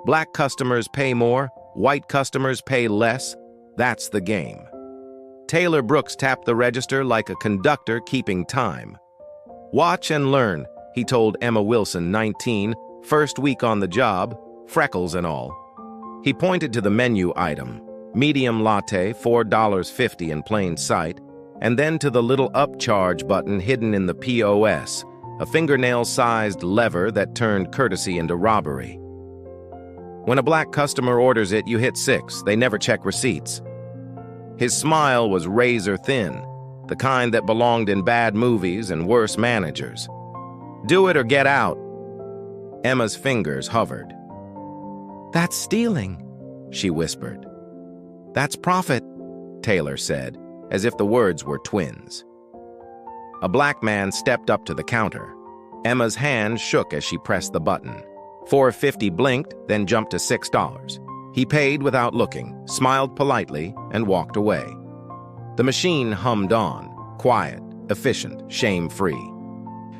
Black customers pay more, white customers pay less. That's the game. Taylor Brooks tapped the register like a conductor keeping time. "Watch and learn," he told Emma Wilson, 19, first week on the job, freckles and all. He pointed to the menu item, medium latte, $4.50 in plain sight, and then to the little upcharge button hidden in the POS, a fingernail-sized lever that turned courtesy into robbery. When a black customer orders it, you hit 6. They never check receipts. His smile was razor-thin, the kind that belonged in bad movies and worse managers. "Do it or get out." Emma's fingers hovered. "That's stealing," she whispered. "That's profit," Taylor said, as if the words were twins. A black man stepped up to the counter. Emma's hand shook as she pressed the button. $4.50 blinked, then jumped to $6. He paid without looking, smiled politely, and walked away. The machine hummed on, quiet, efficient, shame-free.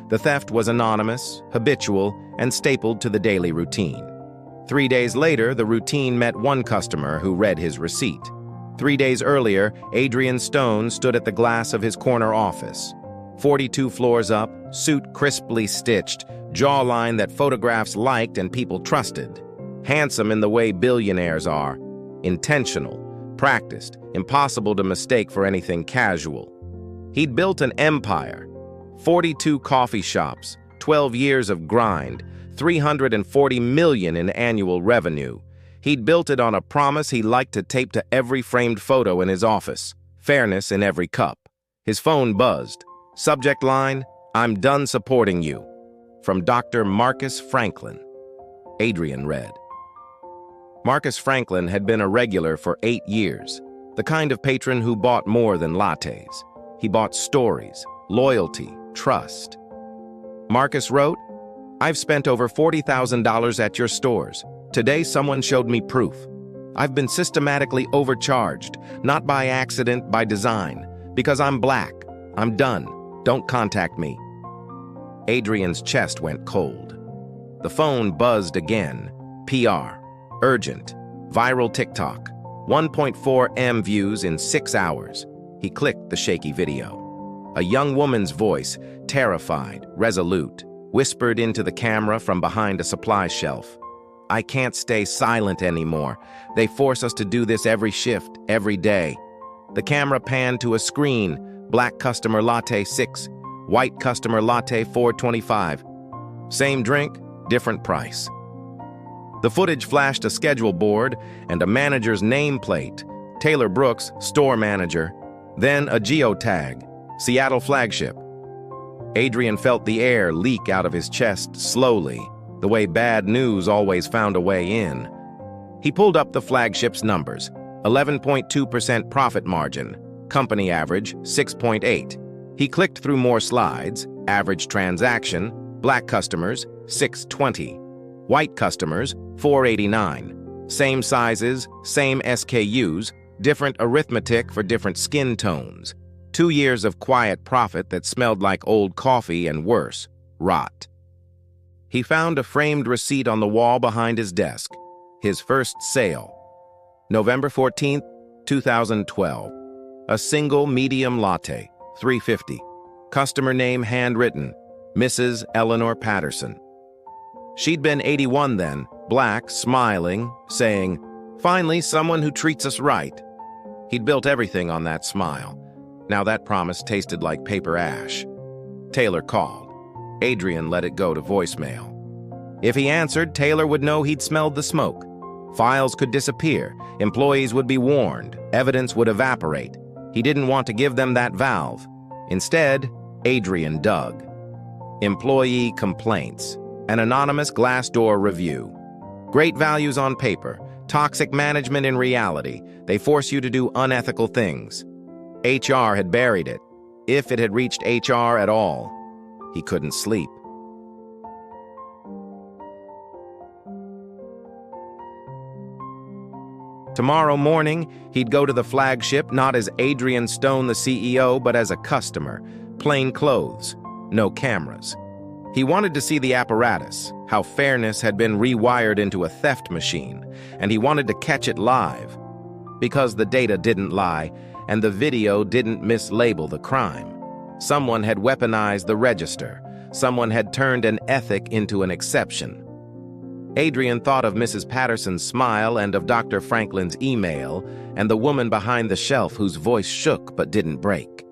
The theft was anonymous, habitual, and stapled to the daily routine. 3 days later, the routine met one customer who read his receipt. 3 days earlier, Adrien Stone stood at the glass of his corner office. 42 floors up, suit crisply stitched, jawline that photographs liked and people trusted. Handsome in the way billionaires are. Intentional, practiced, impossible to mistake for anything casual. He'd built an empire. 42 coffee shops, 12 years of grind, $340 million in annual revenue. He'd built it on a promise he liked to tape to every framed photo in his office. Fairness in every cup. His phone buzzed. Subject line, "I'm done supporting you." From Dr. Marcus Franklin. Adrien read. Marcus Franklin had been a regular for 8 years, the kind of patron who bought more than lattes. He bought stories, loyalty, trust. Marcus wrote, "I've spent over $40,000 at your stores. Today someone showed me proof. I've been systematically overcharged, not by accident, by design. Because I'm black. I'm done. Don't contact me." Adrien's chest went cold. The phone buzzed again. PR. Urgent. Viral TikTok. 1.4 M views in 6 hours. He clicked the shaky video. A young woman's voice, terrified, resolute, whispered into the camera from behind a supply shelf. "I can't stay silent anymore. They force us to do this every shift, every day." The camera panned to a screen. Black customer latte 6, white customer latte 4.25. Same drink, different price. The footage flashed a schedule board and a manager's nameplate, Taylor Brooks, store manager, then a geotag, Seattle flagship. Adrien felt the air leak out of his chest slowly, the way bad news always found a way in. He pulled up the flagship's numbers, 11.2% profit margin, company average 6.8. He clicked through more slides, average transaction, black customers 620, white customers 489. Same sizes, same SKUs, different arithmetic for different skin tones. 2 years of quiet profit that smelled like old coffee and worse, rot. He found a framed receipt on the wall behind his desk. His first sale. November 14th, 2012. A single medium latte, $3.50. Customer name handwritten, Mrs. Eleanor Patterson. She'd been 81 then, black, smiling, saying, "Finally, someone who treats us right." He'd built everything on that smile. Now that promise tasted like paper ash. Taylor called. Adrien let it go to voicemail. If he answered, Taylor would know he'd smelled the smoke. Files could disappear, employees would be warned, evidence would evaporate. He didn't want to give them that valve. Instead, Adrien dug. Employee complaints. An anonymous Glassdoor review. Great values on paper, toxic management in reality. They force you to do unethical things. HR had buried it. If it had reached HR at all, he couldn't sleep. Tomorrow morning, he'd go to the flagship not as Adrien Stone, the CEO, but as a customer. Plain clothes, no cameras. He wanted to see the apparatus, how fairness had been rewired into a theft machine, and he wanted to catch it live. Because the data didn't lie, and the video didn't mislabel the crime. Someone had weaponized the register. Someone had turned an ethic into an exception. Adrien thought of Mrs. Patterson's smile and of Dr. Franklin's email, and the woman behind the shelf whose voice shook but didn't break.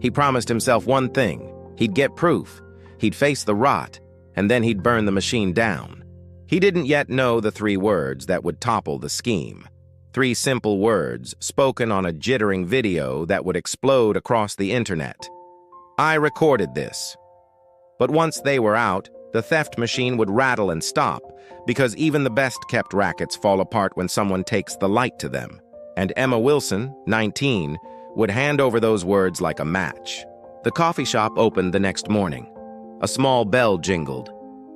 He promised himself one thing: he'd get proof, he'd face the rot, and then he'd burn the machine down. He didn't yet know the 3 words that would topple the scheme. 3 simple words spoken on a jittering video that would explode across the internet. I recorded this. But once they were out, the theft machine would rattle and stop, because even the best-kept rackets fall apart when someone takes the light to them. And Emma Wilson, 19, would hand over those words like a match. The coffee shop opened the next morning. A small bell jingled.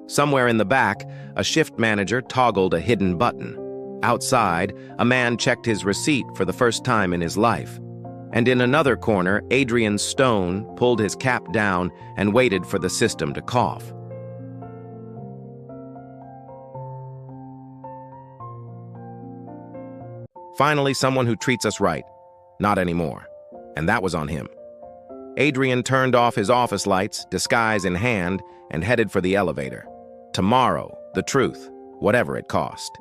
Somewhere in the back, a shift manager toggled a hidden button. Outside, a man checked his receipt for the first time in his life. And in another corner, Adrien Stone pulled his cap down and waited for the system to cough. Finally, someone who treats us right. Not anymore. And that was on him. Adrien turned off his office lights, disguise in hand, and headed for the elevator. Tomorrow, the truth, whatever it cost.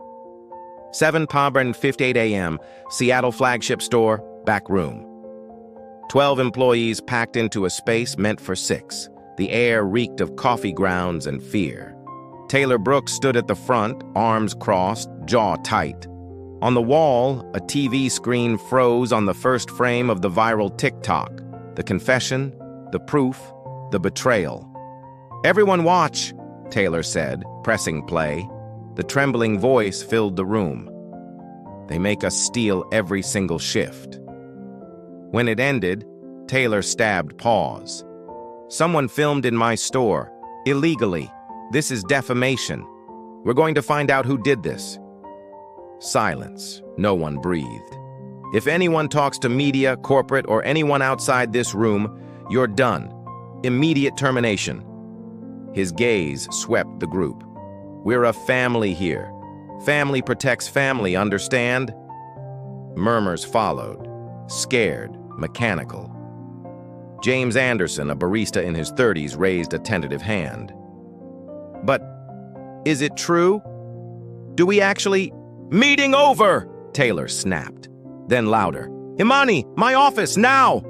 7:58 a.m., Seattle flagship store, back room. 12 employees packed into a space meant for 6. The air reeked of coffee grounds and fear. Taylor Brooks stood at the front, arms crossed, jaw tight. On the wall, a TV screen froze on the first frame of the viral TikTok. The confession, the proof, the betrayal. "Everyone watch," Taylor said, pressing play. The trembling voice filled the room. "They make us steal every single shift." When it ended, Taylor stabbed pause. "Someone filmed in my store, illegally. This is defamation. We're going to find out who did this." Silence. No one breathed. "If anyone talks to media, corporate, or anyone outside this room, you're done. Immediate termination." His gaze swept the group. "We're a family here. Family protects family, understand?" Murmurs followed, scared, mechanical. James Anderson, a barista in his 30s, raised a tentative hand. "But is it true? Do we actually—" "Meeting over!" Taylor snapped. Then louder, "Emani, my office, now!"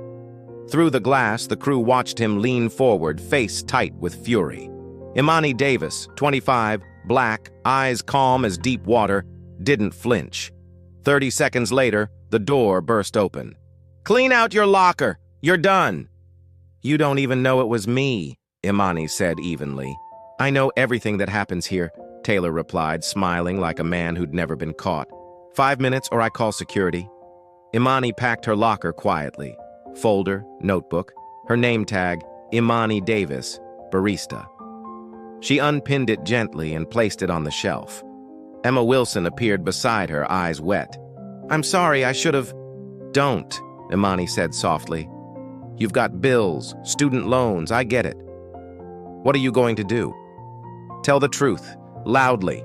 Through the glass, the crew watched him lean forward, face tight with fury. Emani Davis, 25, black, eyes calm as deep water, didn't flinch. 30 seconds later, the door burst open. "Clean out your locker. You're done." "You don't even know it was me," Emani said evenly. "I know everything that happens here," Taylor replied, smiling like a man who'd never been caught. 5 minutes or I call security." Emani packed her locker quietly. Folder, notebook, her name tag, Emani Davis, barista. She unpinned it gently and placed it on the shelf. Emma Wilson appeared beside her, eyes wet. "I'm sorry, I should have—" "Don't," Emani said softly. "You've got bills, student loans, I get it. What are you going to do?" "Tell the truth, loudly."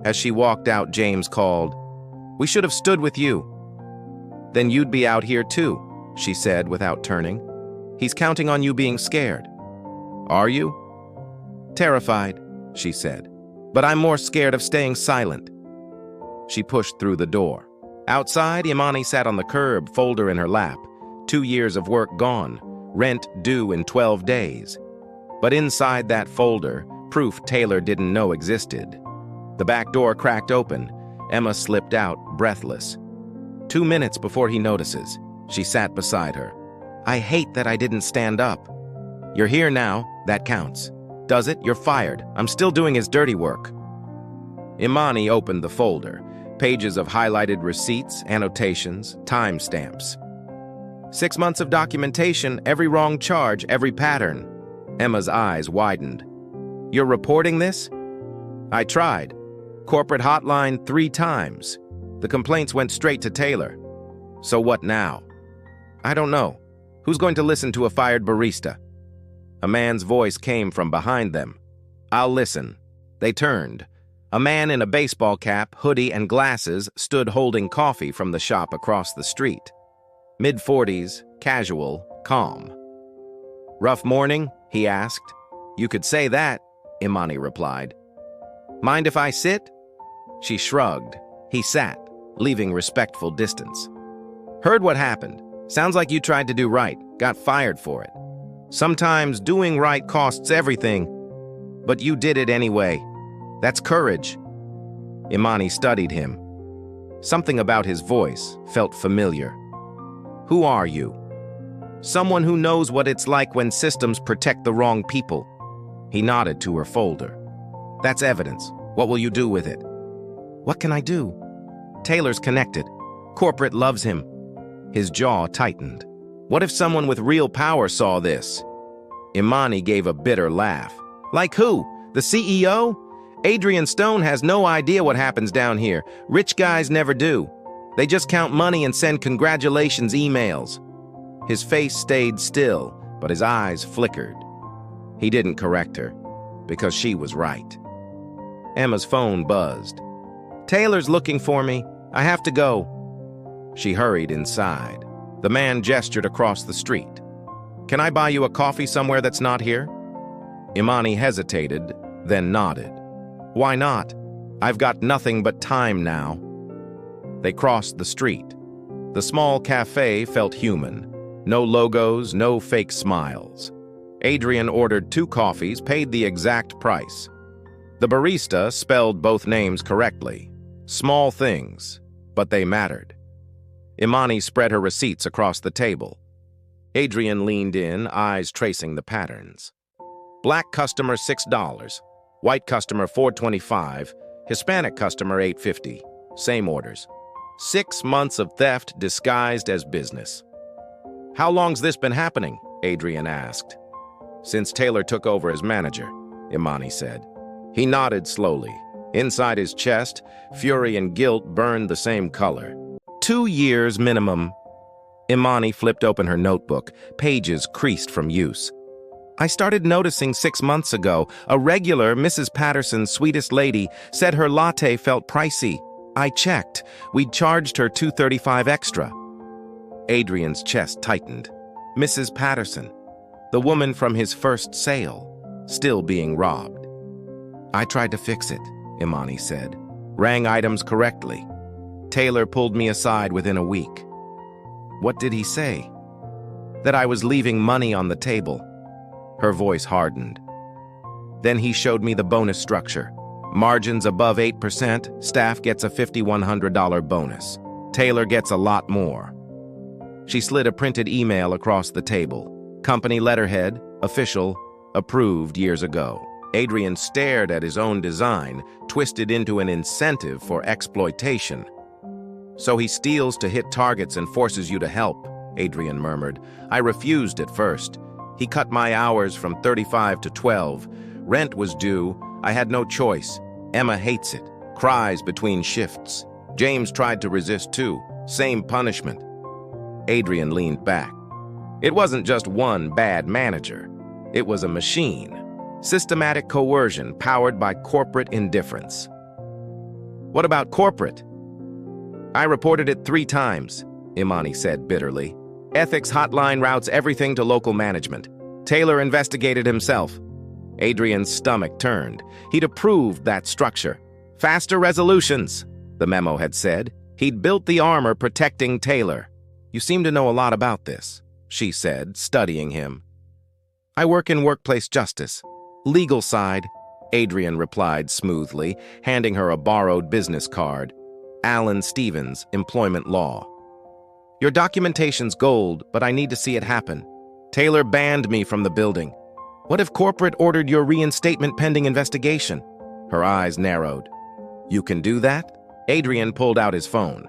As she walked out, James called, "We should have stood with you." "Then you'd be out here too," she said without turning. "He's counting on you being scared." "Are you?" "Terrified," she said. "But I'm more scared of staying silent." She pushed through the door. Outside, Emani sat on the curb, folder in her lap. 2 years of work gone, rent due in 12 days. But inside that folder, proof Taylor didn't know existed. The back door cracked open. Emma slipped out, breathless. 2 minutes before he notices, she sat beside her. "I hate that I didn't stand up." "You're here now, that counts." "Does it? You're fired. I'm still doing his dirty work." Emani opened the folder. Pages of highlighted receipts, annotations, timestamps. 6 months of documentation, every wrong charge, every pattern. Emma's eyes widened. "You're reporting this?" "I tried. Corporate hotline 3 times. The complaints went straight to Taylor." "So what now?" "I don't know. Who's going to listen to a fired barista?" A man's voice came from behind them. "I'll listen." They turned. A man in a baseball cap, hoodie, and glasses stood holding coffee from the shop across the street. Mid-40s, casual, calm. "Rough morning?" he asked. "You could say that," Emani replied. "Mind if I sit?" She shrugged. He sat, leaving respectful distance. "Heard what happened. Sounds like you tried to do right, got fired for it. Sometimes doing right costs everything, but you did it anyway. That's courage." Emani studied him. Something about his voice felt familiar. "Who are you?" "Someone who knows what it's like when systems protect the wrong people." He nodded to her folder. "That's evidence. What will you do with it?" "What can I do?" "Taylor's connected. Corporate loves him." His jaw tightened. What if someone with real power saw this? Emani gave a bitter laugh. "Like who? The CEO? Adrien Stone has no idea what happens down here. Rich guys never do. They just count money and send congratulations emails." His face stayed still, but his eyes flickered. He didn't correct her, because she was right. Emma's phone buzzed. "Taylor's looking for me. I have to go." She hurried inside. The man gestured across the street. "Can I buy you a coffee somewhere that's not here?" Emani hesitated, then nodded. "Why not? I've got nothing but time now." They crossed the street. The small cafe felt human. No logos, no fake smiles. Adrien ordered 2 coffees, paid the exact price. The barista spelled both names correctly. Small things, but they mattered. Emani spread her receipts across the table. Adrien leaned in, eyes tracing the patterns. Black customer $6, white customer $4.25, Hispanic customer $8.50. Same orders. 6 months of theft disguised as business. "How long's this been happening?" Adrien asked. "Since Taylor took over as manager," Emani said. He nodded slowly. Inside his chest, fury and guilt burned the same color. 2 years minimum. Emani flipped open her notebook, pages creased from use. "I started noticing 6 months ago. A regular, Mrs. Patterson's sweetest lady, said her latte felt pricey. I checked. We'd charged her $2.35 extra." Adrien's chest tightened. Mrs. Patterson, the woman from his first sale, still being robbed. "I tried to fix it," Emani said. "Rang items correctly. Taylor pulled me aside within a week." "What did he say?" "That I was leaving money on the table." Her voice hardened. "Then he showed me the bonus structure. Margins above 8%, staff gets a $5,100 bonus. Taylor gets a lot more." She slid a printed email across the table. Company letterhead, official, approved years ago. Adrien stared at his own design, twisted into an incentive for exploitation. "So he steals to hit targets and forces you to help," Adrien murmured. "I refused at first. He cut my hours from 35 to 12. Rent was due. I had no choice. Emma hates it. Cries between shifts. James tried to resist too. Same punishment." Adrien leaned back. It wasn't just one bad manager. It was a machine. Systematic coercion powered by corporate indifference. "What about corporate?" "I reported it 3 times, Emani said bitterly. "Ethics hotline routes everything to local management. Taylor investigated himself." Adrien's stomach turned. He'd approved that structure. "Faster resolutions," the memo had said. He'd built the armor protecting Taylor. "You seem to know a lot about this," she said, studying him. "I work in workplace justice. Legal side," Adrien replied smoothly, handing her a borrowed business card. "Alan Stevens, Employment Law." "Your documentation's gold, but I need to see it happen. Taylor banned me from the building. What if corporate ordered your reinstatement pending investigation?" Her eyes narrowed. "You can do that?" Adrien pulled out his phone.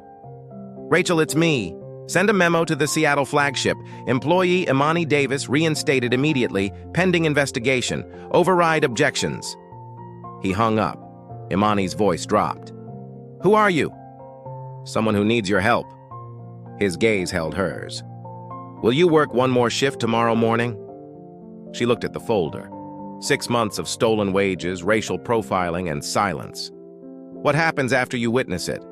"Rachel, it's me. Send a memo to the Seattle flagship. Employee Emani Davis reinstated immediately, pending investigation. Override objections." He hung up. Imani's voice dropped. "Who are you?" "Someone who needs your help." His gaze held hers. "Will you work one more shift tomorrow morning?" She looked at the folder. 6 months of stolen wages, racial profiling, and silence. What happens after you witness it?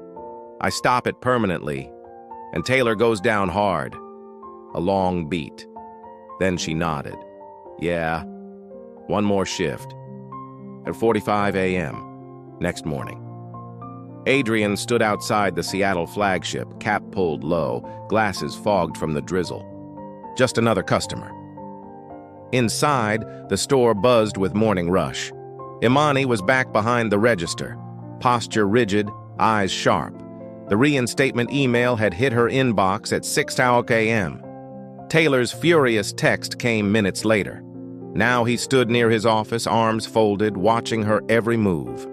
I stop it permanently, and Taylor goes down hard. A long beat. Then she nodded. Yeah, one more shift. At 4:45 a.m. next morning. Adrien stood outside the Seattle flagship, cap pulled low, glasses fogged from the drizzle. Just another customer. Inside, the store buzzed with morning rush. Emani was back behind the register, posture rigid, eyes sharp. The reinstatement email had hit her inbox at 6:00 a.m. Taylor's furious text came minutes later. Now he stood near his office, arms folded, watching her every move.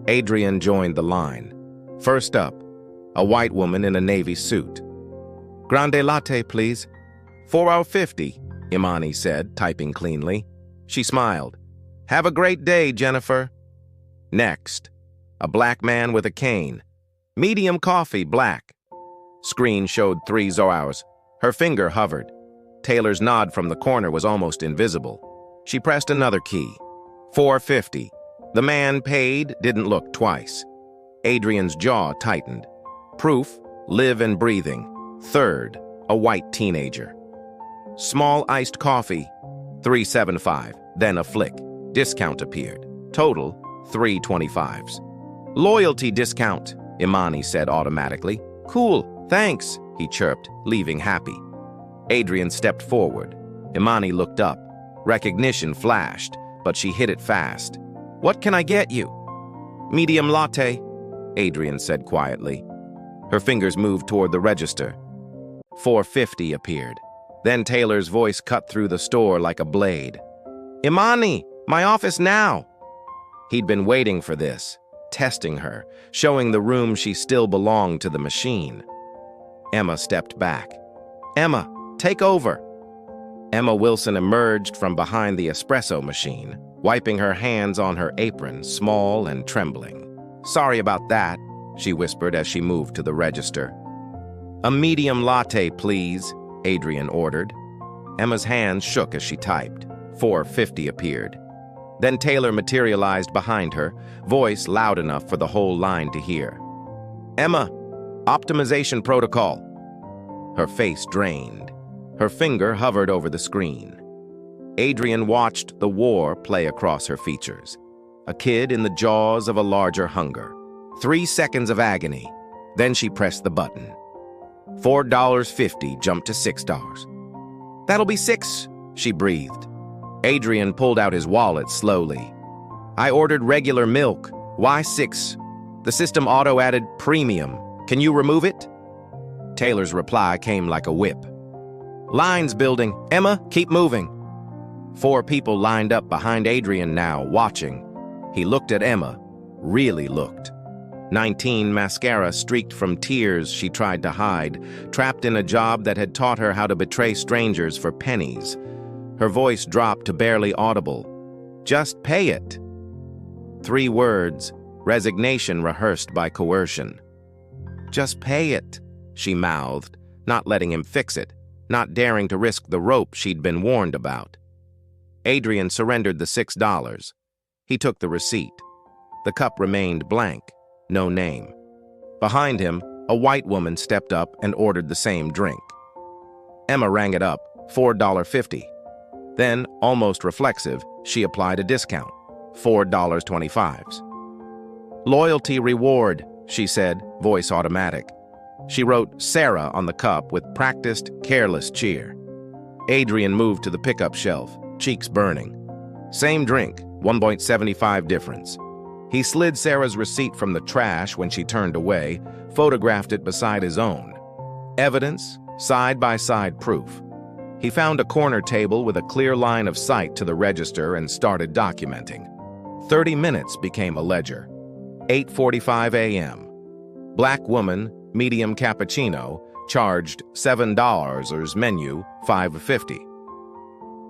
Adrien joined the line. First up, a white woman in a navy suit. Grande latte, please. $4.50, Emani said, typing cleanly. She smiled. Have a great day, Jennifer. Next, a black man with a cane. Medium coffee, black. Screen showed 3 hours. Her finger hovered. Taylor's nod from the corner was almost invisible. She pressed another key. $4.50. The man paid, didn't look twice. Adrien's jaw tightened. Proof, live and breathing. Third, a white teenager. Small iced coffee, $3.75. Then a flick. Discount appeared. Total, $3.25s. Loyalty discount, Emani said automatically. Cool, thanks, he chirped, leaving happy. Adrien stepped forward. Emani looked up. Recognition flashed, but she hit it fast. What can I get you? Medium latte, Adrien said quietly. Her fingers moved toward the register. $4.50 appeared. Then Taylor's voice cut through the store like a blade. Emani, my office now. He'd been waiting for this, testing her, showing the room she still belonged to the machine. Emma stepped back. Emma, take over. Emma Wilson emerged from behind the espresso machine, wiping her hands on her apron, small and trembling. Sorry about that, she whispered as she moved to the register. A medium latte, please, Adrien ordered. Emma's hands shook as she typed. $4.50 appeared. Then Taylor materialized behind her, voice loud enough for the whole line to hear. Emma, optimization protocol. Her face drained. Her finger hovered over the screen. Adrien watched the war play across her features. A kid in the jaws of a larger hunger. 3 seconds of agony. Then she pressed the button. $4.50 jumped to $6. That'll be $6, she breathed. Adrien pulled out his wallet slowly. I ordered regular milk. Why $6? The system auto-added premium. Can you remove it? Taylor's reply came like a whip. Lines building. Emma, keep moving. 4 people lined up behind Adrien now, watching. He looked at Emma, really looked. 19 mascara streaked from tears she tried to hide, trapped in a job that had taught her how to betray strangers for pennies. Her voice dropped to barely audible. Just pay it. 3 words, resignation rehearsed by coercion. Just pay it, she mouthed, not letting him fix it, not daring to risk the rope she'd been warned about. Adrien surrendered the $6. He took the receipt. The cup remained blank, no name. Behind him, a white woman stepped up and ordered the same drink. Emma rang it up, $4.50. Then, almost reflexive, she applied a discount, $4.25. Loyalty reward, she said, voice automatic. She wrote Sarah on the cup with practiced, careless cheer. Adrien moved to the pickup shelf, cheeks burning. Same drink, 1.75 difference. He slid Sarah's receipt from the trash when she turned away, photographed it beside his own. Evidence, side-by-side proof. He found a corner table with a clear line of sight to the register and started documenting. 30 minutes became a ledger. 8:45 a.m. Black woman, medium cappuccino, charged $7 menu, $5.50.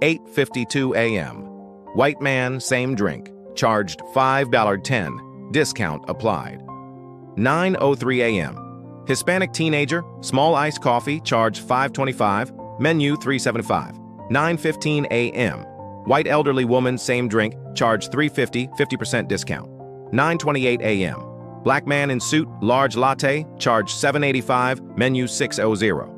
8:52 a.m. White man, same drink, charged $5.10, discount applied. 9:03 a.m. Hispanic teenager, small iced coffee, charged $5.25, menu $3.75. 9:15 a.m. White elderly woman, same drink, charge $3.50, 50% discount. 9:28 a.m. Black man in suit, large latte, charge $7.85, menu 600.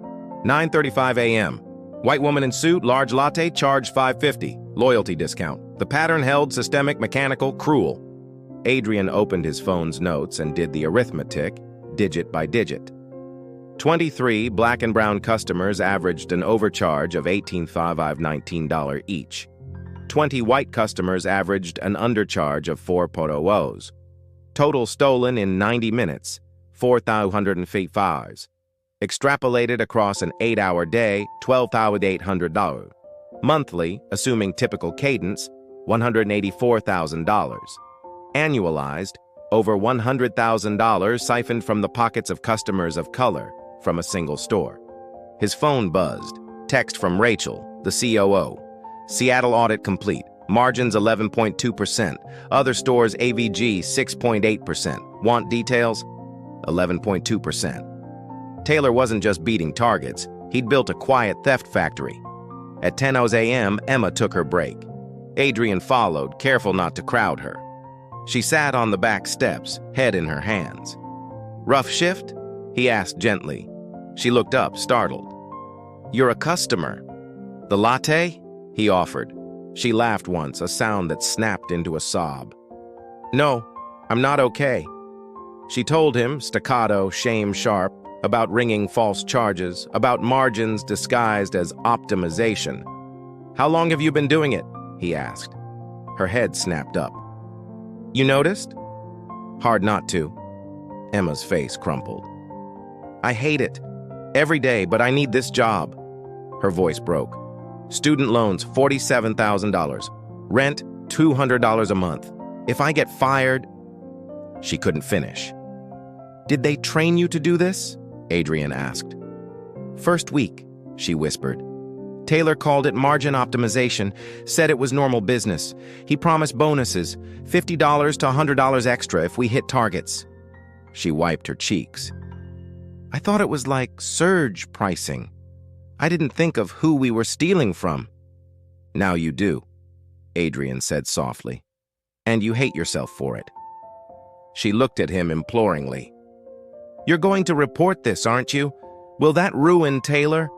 9:35 a.m. White woman in suit, large latte, charge $5.50, loyalty discount. The pattern held systemic, mechanical, cruel. Adrien opened his phone's notes and did the arithmetic, digit by digit. 23 black and brown customers averaged an overcharge of $18.19 each. 20 white customers averaged an undercharge of 4.00. Total stolen in 90 minutes, 4,155. Extrapolated across an 8-hour day, $12,800. Monthly, assuming typical cadence, $184,000. Annualized, over $100,000 siphoned from the pockets of customers of color from a single store. His phone buzzed. Text from Rachel, the COO. Seattle audit complete. Margins 11.2%. Other stores AVG 6.8%. Want details? 11.2%. Taylor wasn't just beating targets. He'd built a quiet theft factory. At 10:00 a.m., Emma took her break. Adrien followed, careful not to crowd her. She sat on the back steps, head in her hands. "Rough shift?" he asked gently. She looked up, startled. "You're a customer." "The latte?" he offered. She laughed once, a sound that snapped into a sob. "No, I'm not okay." She told him, staccato, shame-sharp, about ringing false charges, about margins disguised as optimization. "How long have you been doing it?" he asked. Her head snapped up. "You noticed?" "Hard not to." Emma's face crumpled. "I hate it. Every day, but I need this job." Her voice broke. "Student loans, $47,000. Rent, $200 a month. If I get fired..." She couldn't finish. "Did they train you to do this?" Adrien asked. "First week," she whispered. "Taylor called it margin optimization, said it was normal business. He promised bonuses, $50 to $100 extra if we hit targets." She wiped her cheeks. "I thought it was like surge pricing. I didn't think of who we were stealing from." "Now you do," Adrien said softly. "And you hate yourself for it." She looked at him imploringly. "You're going to report this, aren't you? Will that ruin Taylor?"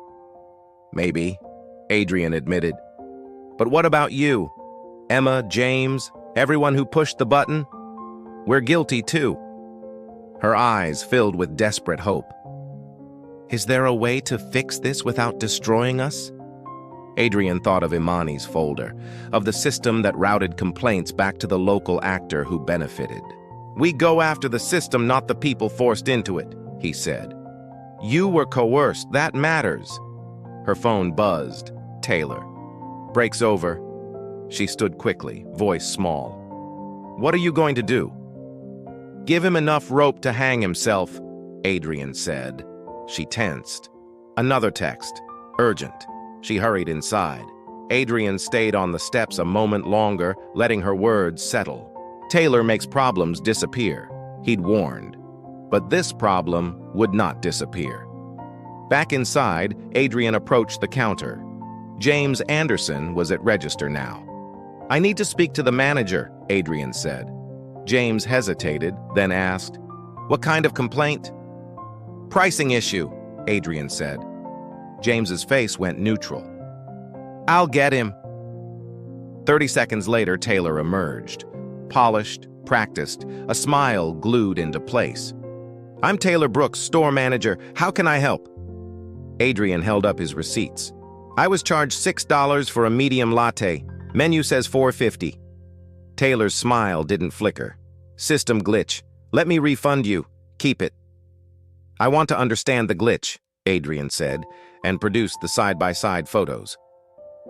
"Maybe," Adrien admitted. "But what about you? Emma, James, everyone who pushed the button? We're guilty too." Her eyes filled with desperate hope. "Is there a way to fix this without destroying us?" Adrien thought of Emani's folder, of the system that routed complaints back to the local actor who benefited. "We go after the system, not the people forced into it," he said. "You were coerced, that matters." Her phone buzzed. Taylor. "Break's over." She stood quickly, voice small. "What are you going to do?" "Give him enough rope to hang himself," Adrien said. She tensed. Another text. Urgent. She hurried inside. Adrien stayed on the steps a moment longer, letting her words settle. Taylor makes problems disappear, he'd warned. But this problem would not disappear. Back inside, Adrien approached the counter. James Anderson was at register now. "I need to speak to the manager," Adrien said. James hesitated, then asked, "What kind of complaint?" "Pricing issue," Adrien said. James's face went neutral. "I'll get him." 30 seconds later, Taylor emerged. Polished, practiced, a smile glued into place. "I'm Taylor Brooks, store manager. How can I help?" Adrien held up his receipts. "I was charged $6 for a medium latte. Menu says $4.50. Taylor's smile didn't flicker. "System glitch. Let me refund you. Keep it." "I want to understand the glitch," Adrien said, and produced the side-by-side photos.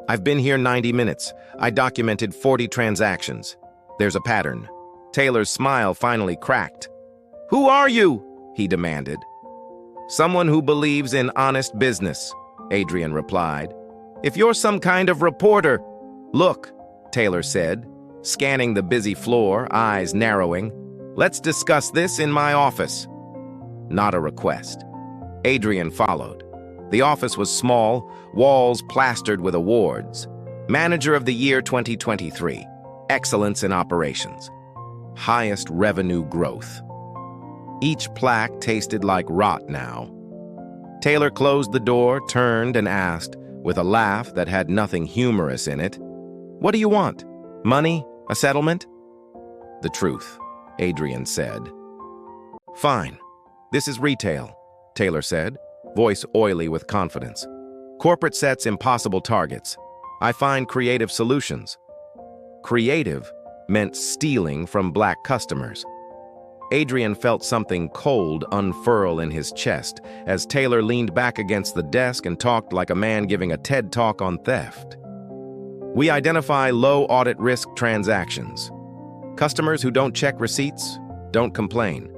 "I've been here 90 minutes. I documented 40 transactions. There's a pattern." Taylor's smile finally cracked. "Who are you?" he demanded. "Someone who believes in honest business," Adrien replied. "If you're some kind of reporter..." "Look," Taylor said, scanning the busy floor, eyes narrowing. "Let's discuss this in my office." Not a request. Adrien followed. The office was small, walls plastered with awards. Manager of the Year 2023. Excellence in operations. Highest revenue growth. Each plaque tasted like rot now. Taylor closed the door, turned, and asked, with a laugh that had nothing humorous in it, "What do you want? Money? A settlement?" "The truth," Adrien said. "Fine. This is retail," Taylor said, voice oily with confidence. "Corporate sets impossible targets. I find creative solutions." Creative meant stealing from black customers. Adrien felt something cold unfurl in his chest as Taylor leaned back against the desk and talked like a man giving a TED Talk on theft. "We identify low audit risk transactions. Customers who don't check receipts, don't complain.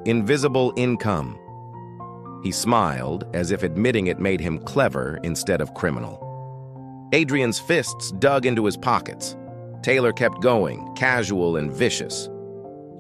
Invisible income." He smiled, as if admitting it made him clever instead of criminal. Adrien's fists dug into his pockets. Taylor kept going, casual and vicious.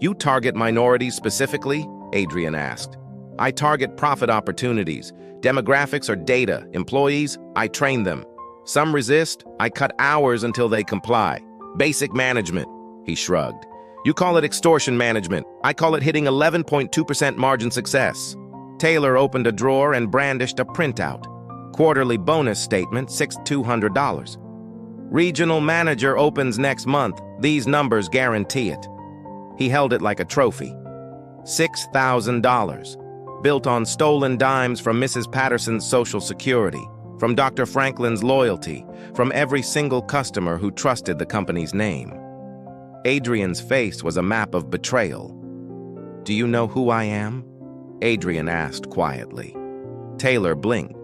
"You target minorities specifically?" Adrien asked. "I target profit opportunities. Demographics or data. Employees, I train them. Some resist, I cut hours until they comply. Basic management," he shrugged. "You call it extortion management. I call it hitting 11.2% margin success." Taylor opened a drawer and brandished a printout. Quarterly bonus statement, $6,200. "Regional manager opens next month. These numbers guarantee it." He held it like a trophy. $6,000. Built on stolen dimes from Mrs. Patterson's Social Security, from Dr. Franklin's loyalty, from every single customer who trusted the company's name. Adrien's face was a map of betrayal. "Do you know who I am?" Adrien asked quietly. Taylor blinked.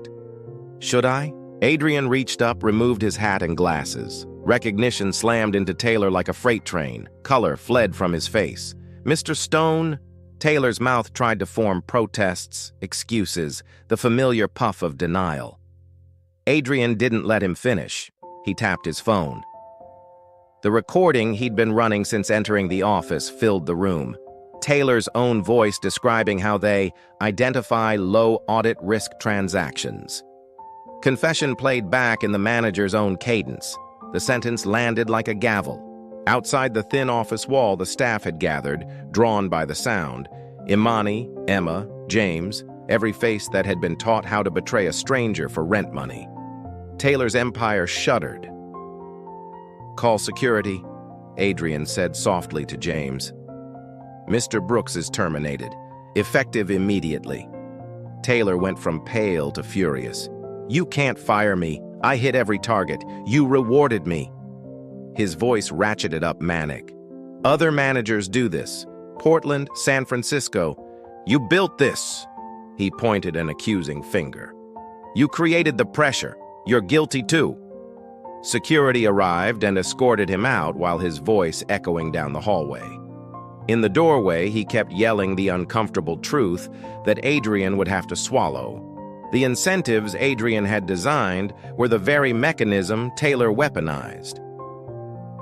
"Should I?" Adrien reached up, removed his hat and glasses. Recognition slammed into Taylor like a freight train. Color fled from his face. "Mr. Stone?" Taylor's mouth tried to form protests, excuses, the familiar puff of denial. Adrien didn't let him finish. He tapped his phone. The recording he'd been running since entering the office filled the room. Taylor's own voice describing how they identify low audit risk transactions. Confession played back in the manager's own cadence. The sentence landed like a gavel. Outside the thin office wall, the staff had gathered, drawn by the sound. Emani, Emma, James, every face that had been taught how to betray a stranger for rent money. Taylor's empire shuddered. "Call security," Adrien said softly to James. "Mr. Brooks is terminated, effective immediately." Taylor went from pale to furious. "You can't fire me. I hit every target. You rewarded me." His voice ratcheted up manic. "Other managers do this. Portland, San Francisco. You built this." He pointed an accusing finger. "You created the pressure. You're guilty too." Security arrived and escorted him out while his voice echoing down the hallway. In the doorway, he kept yelling the uncomfortable truth that Adrien would have to swallow. The incentives Adrien had designed were the very mechanism Taylor weaponized.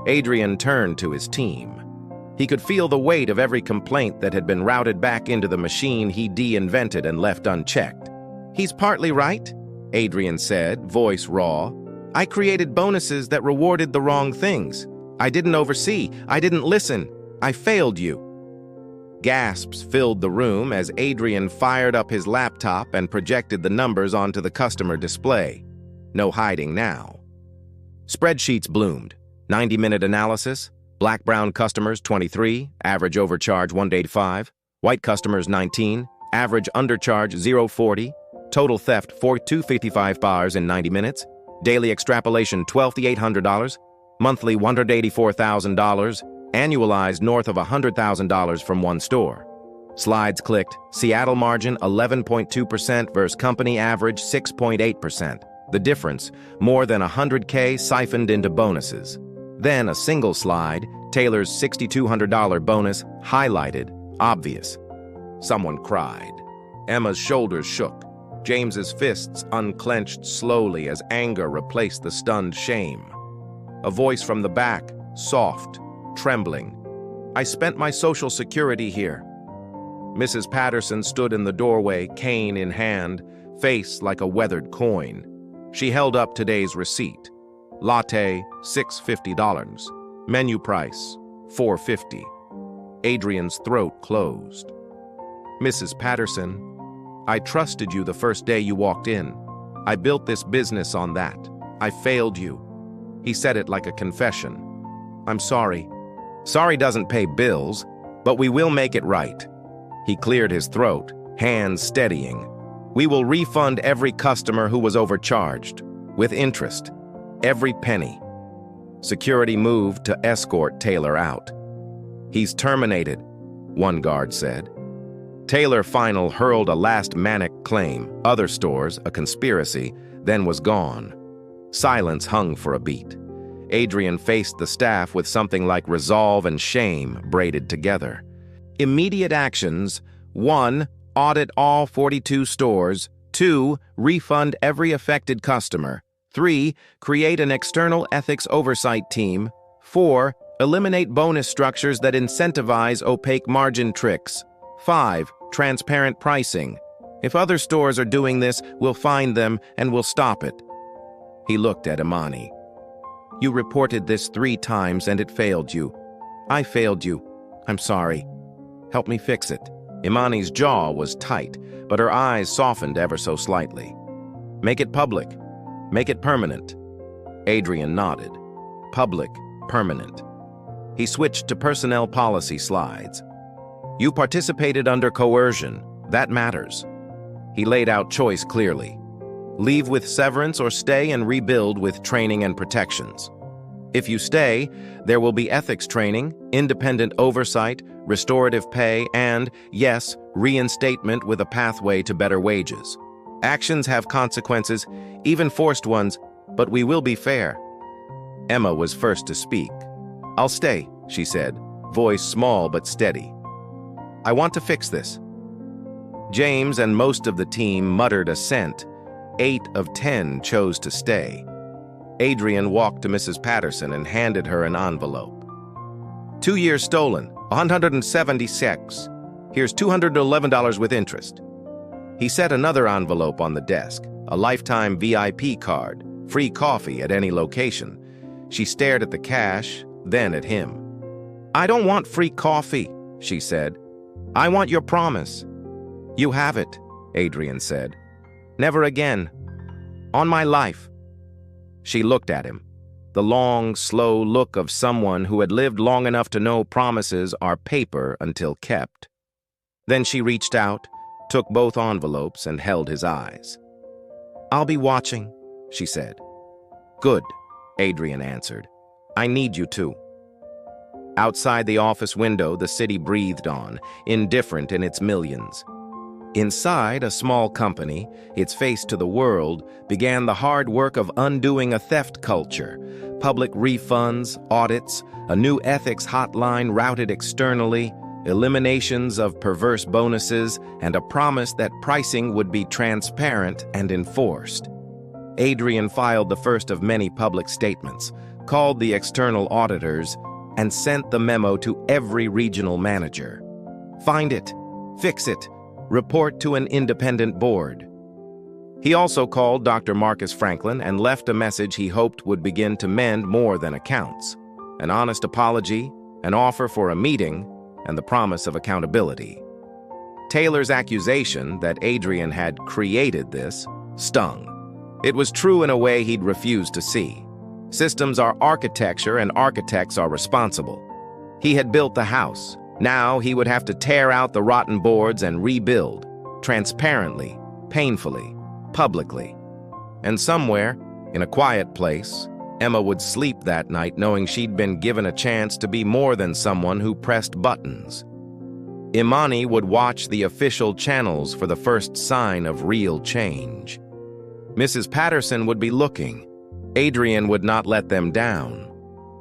Adrien turned to his team. He could feel the weight of every complaint that had been routed back into the machine he de-invented and left unchecked. "He's partly right," Adrien said, voice raw. "I created bonuses that rewarded the wrong things. I didn't oversee. I didn't listen. I failed you." Gasps filled the room as Adrien fired up his laptop and projected the numbers onto the customer display. No hiding now. Spreadsheets bloomed. 90-minute analysis. Black-brown customers, 23, average overcharge 185. White customers, 19, average undercharge 0.40. Total theft, $255 in 90 minutes. Daily extrapolation, $12,800. Monthly, $184,000. Annualized north of $100,000 from one store. Slides clicked. Seattle margin 11.2% versus company average 6.8%. The difference, more than $100K siphoned into bonuses. Then a single slide, Taylor's $6,200 bonus, highlighted, obvious. Someone cried. Emma's shoulders shook. James's fists unclenched slowly as anger replaced the stunned shame. A voice from the back, soft, trembling. "I spent my Social Security here." Mrs. Patterson stood in the doorway, cane in hand, face like a weathered coin. She held up today's receipt. Latte, $6.50. Menu price, $4.50. Adrien's throat closed. Mrs. Patterson, I trusted you the first day you walked in. I built this business on that. I failed you. He said it like a confession. I'm sorry. Sorry doesn't pay bills, but we will make it right. He cleared his throat, hands steadying. We will refund every customer who was overcharged, with interest, every penny. Security moved to escort Taylor out. He's terminated, one guard said. Taylor Final hurled a last manic claim, other stores, a conspiracy, then was gone. Silence hung for a beat. Adrien faced the staff with something like resolve and shame braided together. Immediate actions: 1. Audit all 42 stores. 2. Refund every affected customer. 3. Create an external ethics oversight team. 4. Eliminate bonus structures that incentivize opaque margin tricks. 5. Transparent pricing. If other stores are doing this, we'll find them and we'll stop it. He looked at Emani. You reported this 3 times and it failed you. I failed you. I'm sorry. Help me fix it. Imani's jaw was tight, but her eyes softened ever so slightly. Make it public. Make it permanent. Adrien nodded. Public, permanent. He switched to personnel policy slides. You participated under coercion. That matters. He laid out choice clearly. Leave with severance or stay and rebuild with training and protections. If you stay, there will be ethics training, independent oversight, restorative pay, and, yes, reinstatement with a pathway to better wages. Actions have consequences, even forced ones, but we will be fair. Emma was first to speak. I'll stay, she said, voice small but steady. I want to fix this. James and most of the team muttered assent. 8 of 10 chose to stay. Adrien walked to Mrs. Patterson and handed her an envelope. 2 years stolen, 176. Here's $211 with interest. He set another envelope on the desk, a lifetime VIP card, free coffee at any location. She stared at the cash, then at him. I don't want free coffee, she said. I want your promise. You have it, Adrien said. Never again. On my life. She looked at him, the long, slow look of someone who had lived long enough to know promises are paper until kept. Then she reached out, took both envelopes, and held his eyes. I'll be watching, she said. Good, Adrien answered. I need you to. Outside the office window, the city breathed on, indifferent in its millions. Inside a small company, its face to the world, began the hard work of undoing a theft culture. Public refunds, audits, a new ethics hotline routed externally, eliminations of perverse bonuses, and a promise that pricing would be transparent and enforced. Adrien filed the first of many public statements, called the external auditors, and sent the memo to every regional manager. Find it, fix it, report to an independent board. He also called Dr. Marcus Franklin and left a message he hoped would begin to mend more than accounts. An honest apology, an offer for a meeting, and the promise of accountability. Taylor's accusation that Adrien had created this stung. It was true in a way he'd refused to see. Systems are architecture and architects are responsible. He had built the house. Now he would have to tear out the rotten boards and rebuild, transparently, painfully, publicly. And somewhere, in a quiet place, Emma would sleep that night knowing she'd been given a chance to be more than someone who pressed buttons. Emani would watch the official channels for the first sign of real change. Mrs. Patterson would be looking. Adrien would not let them down.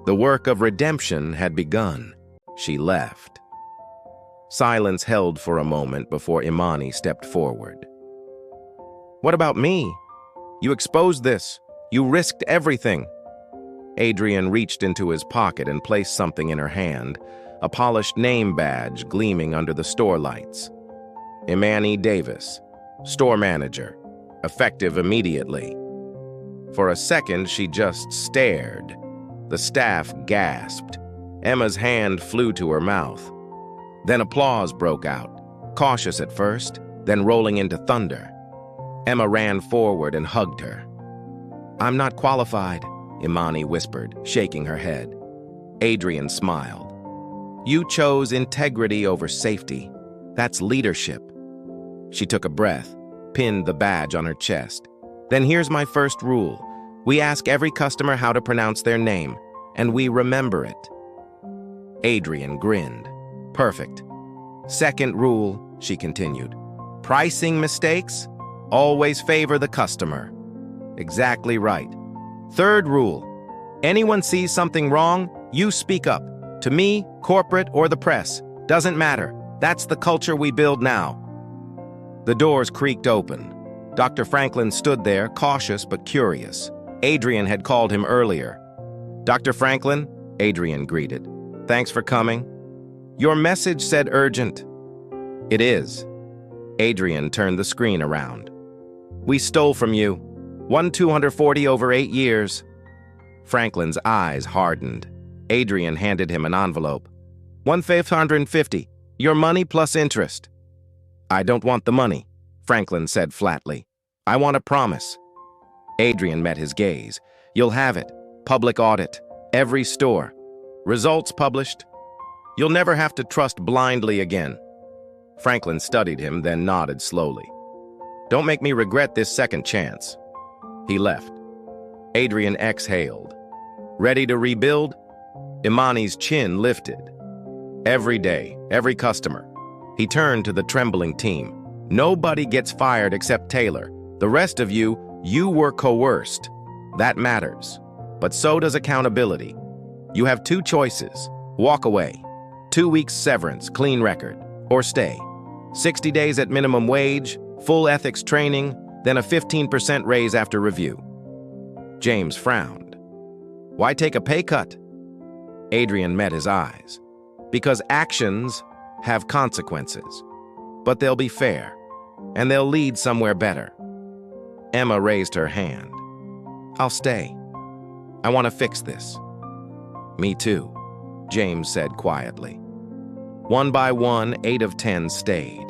The work of redemption had begun. She left. Silence held for a moment before Emani stepped forward. What about me? You exposed this. You risked everything. Adrien reached into his pocket and placed something in her hand, a polished name badge gleaming under the store lights. Emani Davis, store manager, effective immediately. For a second, she just stared. The staff gasped. Emma's hand flew to her mouth. Then applause broke out, cautious at first, then rolling into thunder. Emma ran forward and hugged her. "I'm not qualified," Emani whispered, shaking her head. Adrien smiled. "You chose integrity over safety. That's leadership." She took a breath, pinned the badge on her chest. "Then here's my first rule. We ask every customer how to pronounce their name, and we remember it." Adrien grinned. "Perfect." "Second rule," she continued. "Pricing mistakes? Always favor the customer." "Exactly right." "Third rule, anyone sees something wrong, you speak up. To me, corporate, or the press. Doesn't matter. That's the culture we build now." The doors creaked open. Dr. Franklin stood there, cautious but curious. Adrien had called him earlier. "Dr. Franklin," Adrien greeted. "Thanks for coming." "Your message said urgent." "It is." Adrien turned the screen around. "We stole from you. 1,240 over 8 years. Franklin's eyes hardened. Adrien handed him an envelope. 1,550. Your money plus interest." "I don't want the money," Franklin said flatly. "I want a promise." Adrien met his gaze. "You'll have it. Public audit. Every store. Results published. You'll never have to trust blindly again." Franklin studied him, then nodded slowly. "Don't make me regret this second chance." He left. Adrien exhaled. Ready to rebuild? Emani's chin lifted. Every day, every customer. He turned to the trembling team. "Nobody gets fired except Taylor. The rest of you, you were coerced. That matters. But so does accountability. You have 2 choices. Walk away. 2 weeks severance, clean record. Or stay. 60 days at minimum wage, full ethics training, then a 15% raise after review." James frowned. "Why take a pay cut?" Adrien met his eyes. "Because actions have consequences. But they'll be fair, and they'll lead somewhere better." Emma raised her hand. "I'll stay. I want to fix this." "Me too," James said quietly. One by one, 8 of 10 stayed.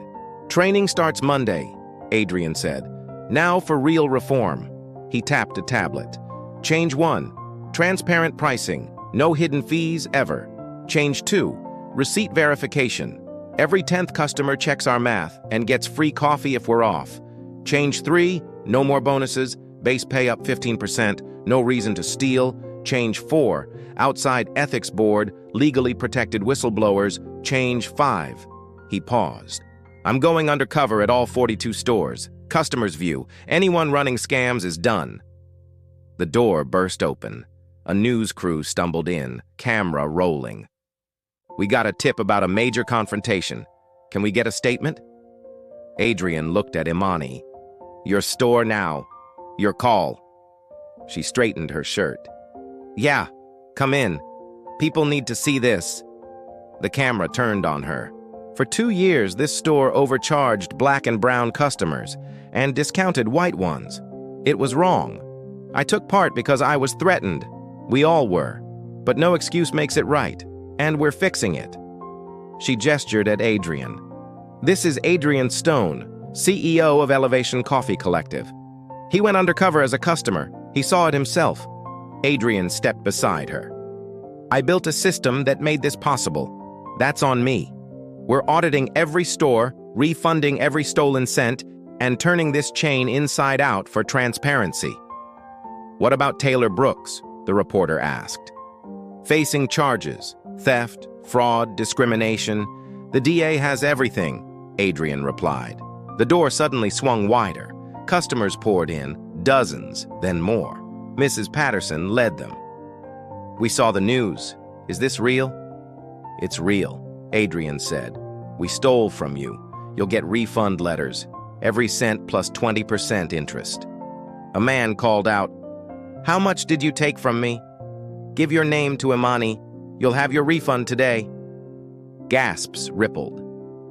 "Training starts Monday," Adrien said. "Now for real reform." He tapped a tablet. "Change 1, transparent pricing, no hidden fees ever. Change 2, receipt verification. Every 10th customer checks our math and gets free coffee if we're off. Change 3, no more bonuses, base pay up 15%, no reason to steal. Change 4, outside ethics board, legally protected whistleblowers. Change 5. He paused. "I'm going undercover at all 42 stores. Customer's view. Anyone running scams is done." The door burst open. A news crew stumbled in, camera rolling. "We got a tip about a major confrontation. Can we get a statement?" Adrien looked at Emani. "Your store now. Your call." She straightened her shirt. "Yeah, come in. People need to see this." The camera turned on her. For 2 years, this store overcharged black and brown customers and discounted white ones. It was wrong. I took part because I was threatened. We all were. But no excuse makes it right, and we're fixing it. She gestured at Adrien. "This is Adrien Stone, CEO of Elevation Coffee Collective. He went undercover as a customer. He saw it himself." Adrien stepped beside her. "I built a system that made this possible. That's on me. We're auditing every store, refunding every stolen cent, and turning this chain inside out for transparency." "What about Taylor Brooks?" the reporter asked. "Facing charges, theft, fraud, discrimination. The DA has everything," Adrien replied. The door suddenly swung wider. Customers poured in, dozens, then more. Mrs. Patterson led them. "We saw the news. Is this real?" "It's real," Adrien said. "We stole from you. You'll get refund letters. Every cent plus 20% interest." A man called out, "How much did you take from me?" "Give your name to Emani. You'll have your refund today." Gasps rippled.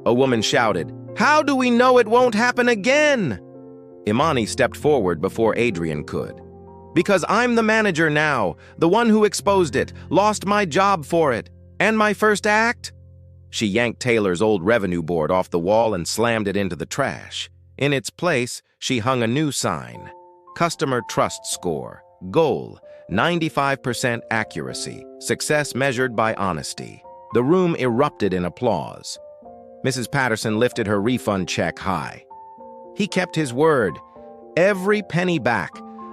A woman shouted, "How do we know it won't happen again?" Emani stepped forward before Adrien could. Because I'm the manager now, the one who exposed it, lost my job for it, and my first act." She yanked Taylor's old revenue board off the wall and slammed it into the trash. In its place, she hung a new sign. Customer Trust Score. Goal, 95% accuracy. Success measured by honesty. The room erupted in applause. Mrs. Patterson lifted her refund check high. "He kept his word. Every penny back.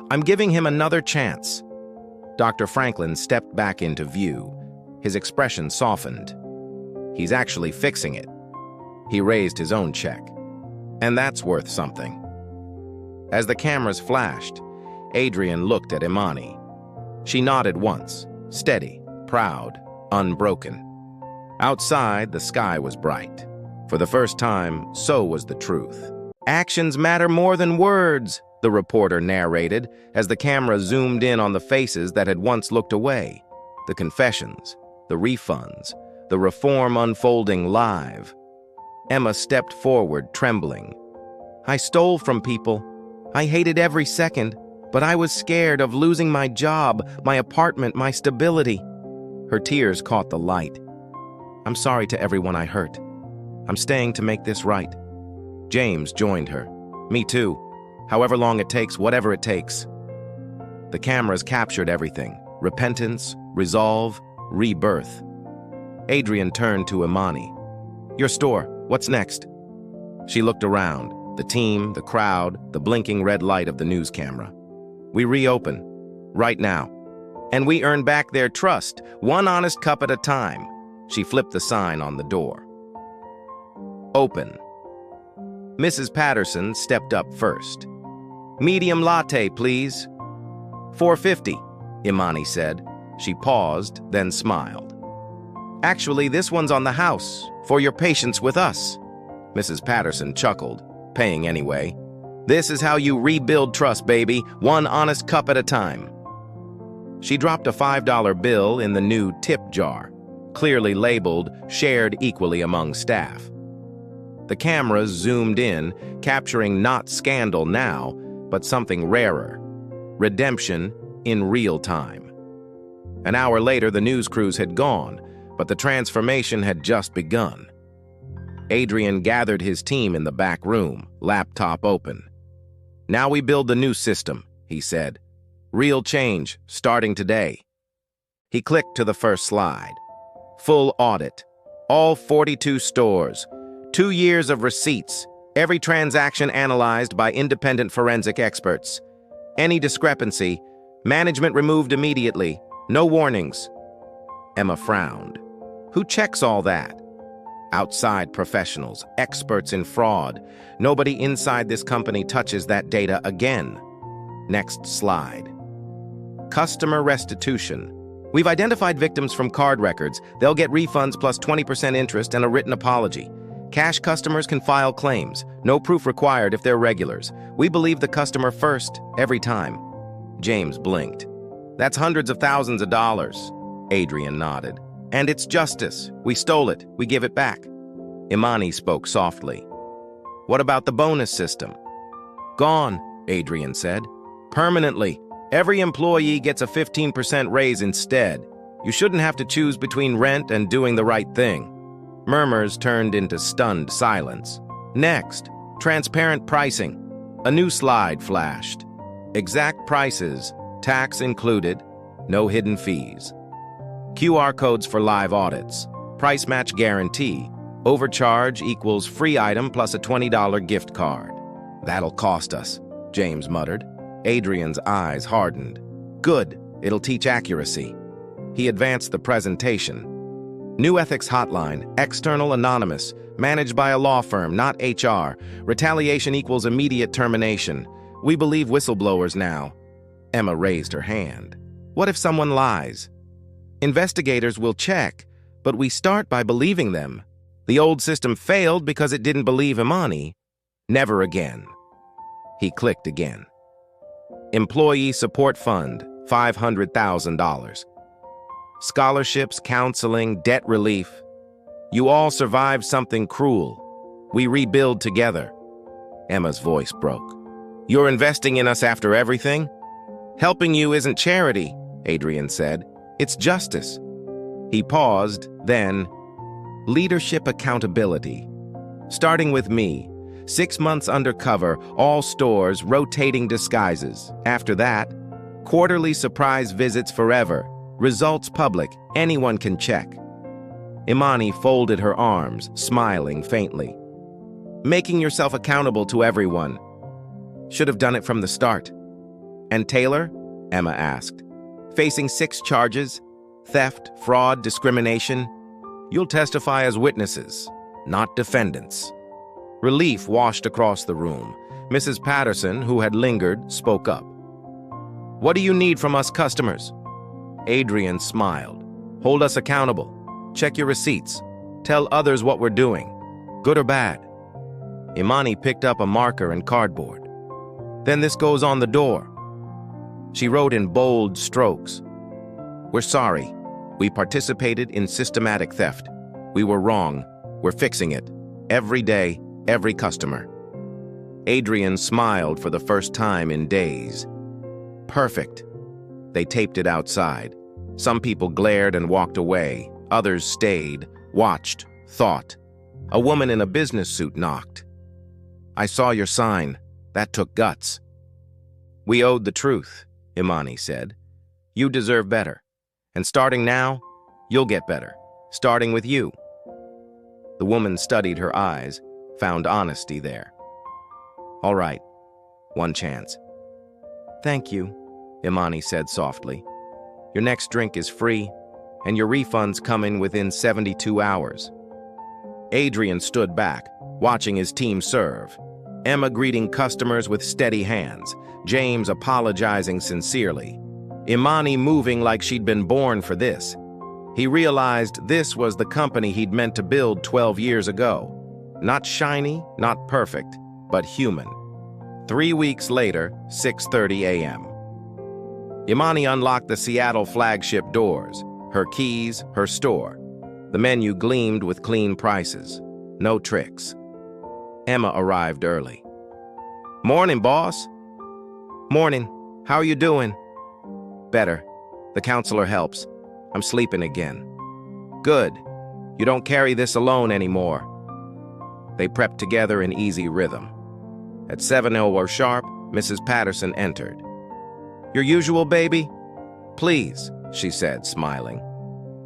I'm giving him another chance." Dr. Franklin stepped back into view. His expression softened. "He's actually fixing it." He raised his own check. "And that's worth something." As the cameras flashed, Adrien looked at Emani. She nodded once, steady, proud, unbroken. Outside, the sky was bright. For the first time, so was the truth. "Actions matter more than words," the reporter narrated as the camera zoomed in on the faces that had once looked away. The confessions, the refunds, the reform unfolding live. Emma stepped forward, trembling. "I stole from people. I hated every second, but I was scared of losing my job, my apartment, my stability." Her tears caught the light. "I'm sorry to everyone I hurt. I'm staying to make this right." James joined her. "Me too. However long it takes, whatever it takes." The cameras captured everything. Repentance, resolve, rebirth. Adrien turned to Emani. "Your store, what's next?" She looked around. The team, the crowd, the blinking red light of the news camera. "We reopen. Right now. And we earn back their trust, one honest cup at a time." She flipped the sign on the door. "Open." Mrs. Patterson stepped up first. "Medium latte, please." $4.50, Emani said. She paused, then smiled. "Actually, this one's on the house, for your patience with us." Mrs. Patterson chuckled, paying anyway. "This is how you rebuild trust, baby, one honest cup at a time." She dropped a $5 bill in the new tip jar, clearly labeled, shared equally among staff. The cameras zoomed in, capturing not scandal now, but something rarer. Redemption in real time. An hour later, the news crews had gone, but the transformation had just begun. Adrien gathered his team in the back room, laptop open. "Now we build the new system," he said. "Real change, starting today." He clicked to the first slide. Full audit. All 42 stores. 2 years of receipts. Every transaction analyzed by independent forensic experts. Any discrepancy, management removed immediately. No warnings. Emma frowned. "Who checks all that?" "Outside professionals, experts in fraud. Nobody inside this company touches that data again." Next slide. Customer restitution. "We've identified victims from card records. They'll get refunds plus 20% interest and a written apology. Cash customers can file claims. No proof required if they're regulars. We believe the customer first, every time." James blinked. "That's hundreds of thousands of dollars." Adrien nodded. "And it's justice. We stole it. We give it back." Emani spoke softly. "What about the bonus system?" "Gone," Adrien said. "Permanently. Every employee gets a 15% raise instead. You shouldn't have to choose between rent and doing the right thing." Murmurs turned into stunned silence. Next, transparent pricing. A new slide flashed. Exact prices, tax included, no hidden fees. QR codes for live audits. Price match guarantee. Overcharge equals free item plus a $20 gift card. "That'll cost us," James muttered. Adrien's eyes hardened. "Good, it'll teach accuracy." He advanced the presentation. New ethics hotline, external anonymous, managed by a law firm, not HR. Retaliation equals immediate termination. We believe whistleblowers now. Emma raised her hand. "What if someone lies?" "Investigators will check, but we start by believing them. The old system failed because it didn't believe Emani. Never again." He clicked again. Employee Support Fund, $500,000. Scholarships, counseling, debt relief. You all survived something cruel. We rebuild together. Emma's voice broke. "You're investing in us after everything?" Helping you isn't charity, Adrien said. It's justice. He paused, then, leadership accountability. Starting with me, 6 months undercover, all stores, rotating disguises. After that, quarterly surprise visits forever. Results public, anyone can check. Emani folded her arms, smiling faintly. Making yourself accountable to everyone. Should have done it from the start. And Taylor? Emma asked. Facing 6 charges, theft, fraud, discrimination. You'll testify as witnesses, not defendants. Relief washed across the room. Mrs. Patterson, who had lingered, spoke up. What do you need from us customers? Adrien smiled. Hold us accountable. Check your receipts. Tell others what we're doing, good or bad. Emani picked up a marker and cardboard. Then this goes on the door. She wrote in bold strokes. We're sorry. We participated in systematic theft. We were wrong. We're fixing it. Every day, every customer. Adrien smiled for the first time in days. Perfect. They taped it outside. Some people glared and walked away. Others stayed, watched, thought. A woman in a business suit knocked. I saw your sign. That took guts. We owed the truth, Emani said. You deserve better. And starting now, you'll get better. Starting with you. The woman studied her eyes, found honesty there. All right, one chance. Thank you, Emani said softly. Your next drink is free, and your refund's coming within 72 hours. Adrien stood back, watching his team serve. Emma greeting customers with steady hands, James apologizing sincerely, Emani moving like she'd been born for this. He realized this was the company he'd meant to build 12 years ago. Not shiny, not perfect, but human. 3 weeks later, 6:30 a.m. Emani unlocked the Seattle flagship doors, her keys, her store. The menu gleamed with clean prices. No tricks. Emma arrived early. Morning, boss. Morning. How are you doing? Better. The counselor helps. I'm sleeping again. Good. You don't carry this alone anymore. They prepped together in easy rhythm. At 7:00 sharp, Mrs. Patterson entered. Your usual, baby? Please, she said, smiling.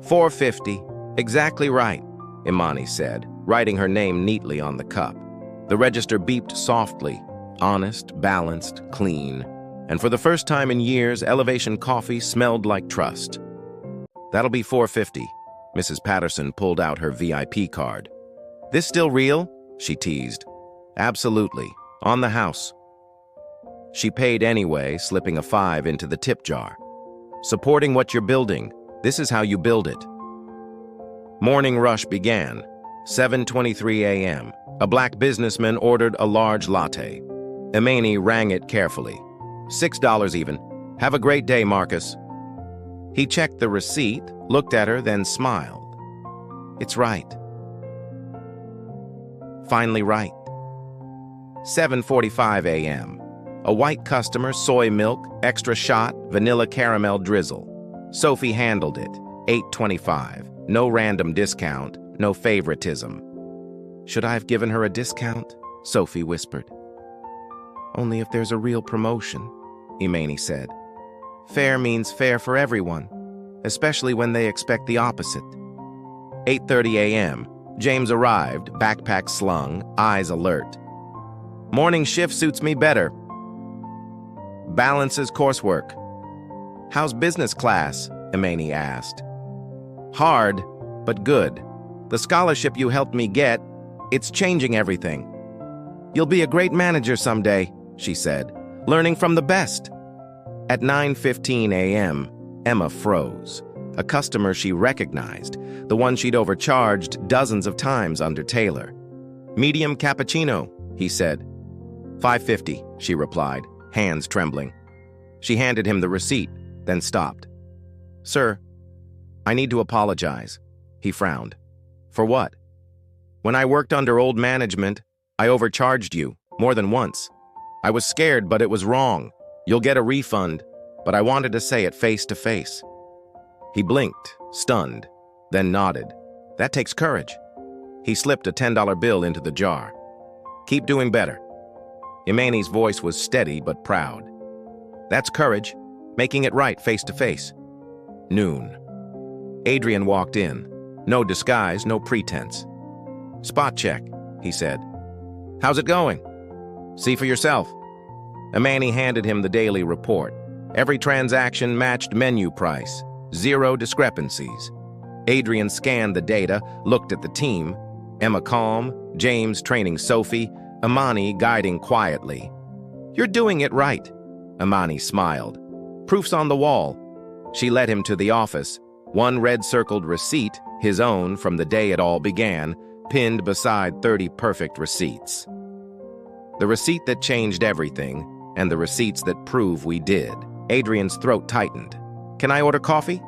$4.50. Exactly right, Emani said, writing her name neatly on the cup. The register beeped softly, honest, balanced, clean, and for the first time in years, Elevation coffee smelled like trust. That'll be $4.50. Mrs. Patterson pulled out her VIP card. This still real? She teased. Absolutely. On the house. She paid anyway, slipping a 5 into the tip jar. Supporting what you're building. This is how you build it. Morning rush began. 7:23 a.m. A black businessman ordered a large latte. Emani rang it carefully. $6 even. Have a great day, Marcus. He checked the receipt, looked at her, then smiled. It's right. Finally right. 7:45 a.m. A white customer, soy milk, extra shot, vanilla caramel drizzle. Sophie handled it. $8.25. No random discount, no favoritism. Should I have given her a discount? Sophie whispered. Only if there's a real promotion, Emani said. Fair means fair for everyone, especially when they expect the opposite. 8:30 a.m. James arrived, backpack slung, eyes alert. Morning shift suits me better. Balances coursework. How's business class? Emani asked. Hard, but good. The scholarship you helped me get, it's changing everything. You'll be a great manager someday, she said, learning from the best. At 9:15 a.m., Emma froze. A customer she recognized, the one she'd overcharged dozens of times under Taylor. Medium cappuccino, he said. $5.50, she replied, hands trembling. She handed him the receipt, then stopped. Sir, I need to apologize. He frowned. For what? When I worked under old management, I overcharged you, more than once. I was scared, but it was wrong. You'll get a refund. but I wanted to say it face to face. He blinked, stunned, then nodded. That takes courage. He slipped a $10 bill into the jar. Keep doing better. Emani's voice was steady but proud. That's courage, making it right face to face. Noon. Adrien walked in. No disguise, no pretense. Spot check, he said. How's it going? See for yourself. Emani handed him the daily report. Every transaction matched menu price. 0 discrepancies. Adrien scanned the data, looked at the team. Emma calm, James training Sophie, Emani guiding quietly. You're doing it right. Emani smiled. Proof's on the wall. She led him to the office. One red-circled receipt, his own from the day it all began, pinned beside 30 perfect receipts. The receipt that changed everything, and the receipts that prove we did. Adrien's throat tightened. Can I order coffee?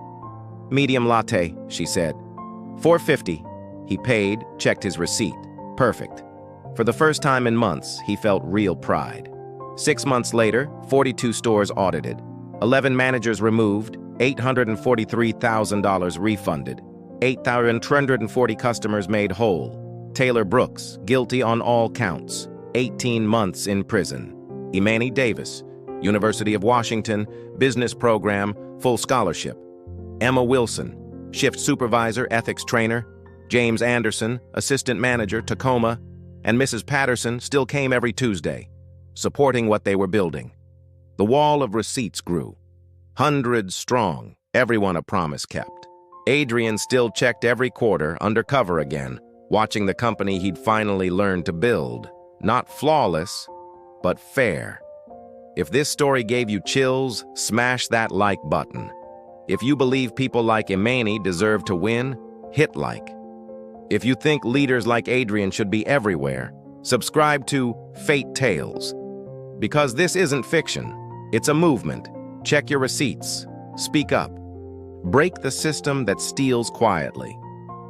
Medium latte, she said. $4.50. He paid, checked his receipt. Perfect. For the first time in months, he felt real pride. 6 months later, 42 stores audited. 11 managers removed, $843,000 refunded. 8,240 customers made whole. Taylor Brooks, guilty on all counts. 18 months in prison. Emani Davis, University of Washington, business program, full scholarship. Emma Wilson, shift supervisor, ethics trainer. James Anderson, assistant manager, Tacoma. And Mrs. Patterson still came every Tuesday, supporting what they were building. The wall of receipts grew. Hundreds strong, everyone a promise kept. Adrien still checked every quarter, undercover again, watching the company he'd finally learned to build. Not flawless, but fair. If this story gave you chills, smash that like button. If you believe people like Emani deserve to win, hit like. If you think leaders like Adrien should be everywhere, subscribe to Fate Tales. Because this isn't fiction, it's a movement. Check your receipts. Speak up. Break the system that steals quietly.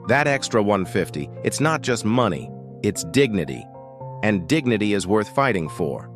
That extra $150, it's not just money, it's dignity. And dignity is worth fighting for.